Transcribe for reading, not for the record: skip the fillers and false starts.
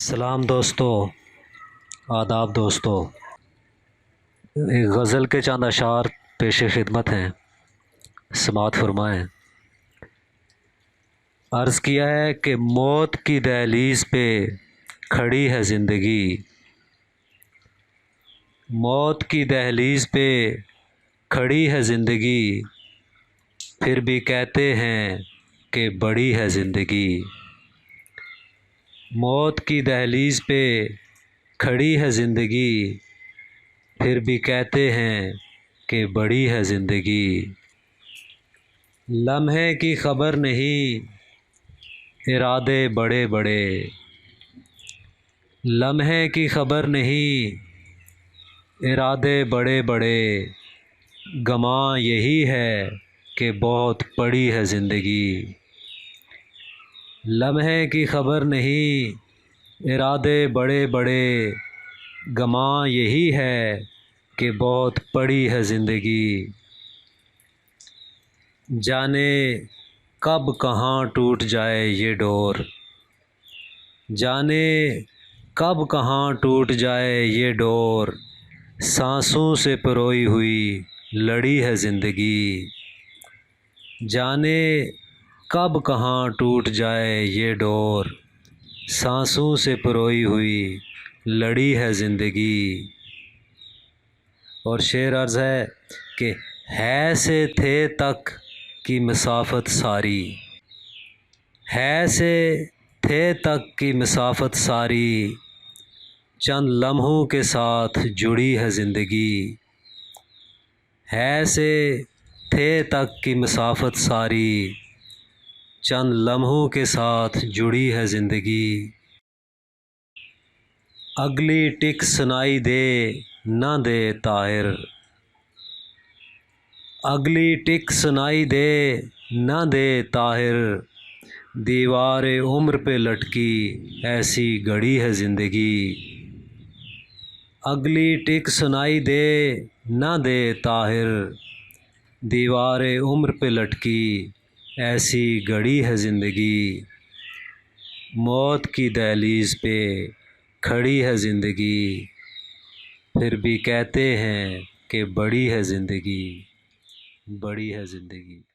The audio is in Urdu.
سلام دوستو، آداب دوستو۔ ایک غزل کے چند اشعار پیش خدمت ہیں، سماعت فرمائیں۔ عرض کیا ہے کہ موت کی دہلیز پہ کھڑی ہے زندگی، موت کی دہلیز پہ کھڑی ہے زندگی، پھر بھی کہتے ہیں کہ بڑی ہے زندگی۔ موت کی دہلیز پہ کھڑی ہے زندگی، پھر بھی کہتے ہیں کہ بڑی ہے زندگی۔ لمحے کی خبر نہیں، ارادے بڑے بڑے، لمحے کی خبر نہیں، ارادے بڑے بڑے، گماں یہی ہے کہ بہت پڑی ہے زندگی۔ لمحے کی خبر نہیں، ارادے بڑے بڑے، گماں یہی ہے کہ بہت پڑی ہے زندگی۔ جانے کب کہاں ٹوٹ جائے یہ ڈور، جانے کب کہاں ٹوٹ جائے یہ ڈور، سانسوں سے پروئی ہوئی لڑی ہے زندگی۔ جانے کب کہاں ٹوٹ جائے یہ ڈور، سانسوں سے پروئی ہوئی لڑی ہے زندگی۔ اور شعر عرض ہے کہ ہے سے تھے تک کی مسافت ساری، ہے سے تھے تک کی مسافت ساری، چند لمحوں کے ساتھ جڑی ہے زندگی۔ ہے سے تھے تک کی مسافت ساری، چند لمحوں کے ساتھ جڑی ہے زندگی۔ اگلی ٹک سنائی دے نہ دے طاہر، اگلی ٹک سنائی دے نہ دے طاہر، دیوار عمر پہ لٹکی ایسی گڑی ہے زندگی۔ اگلی ٹک سنائی دے نہ دے طاہر، دیوار عمر پہ لٹکی ایسی گڑی ہے زندگی۔ موت کی دہلیز پہ کھڑی ہے زندگی، پھر بھی کہتے ہیں کہ بڑی ہے زندگی، بڑی ہے زندگی۔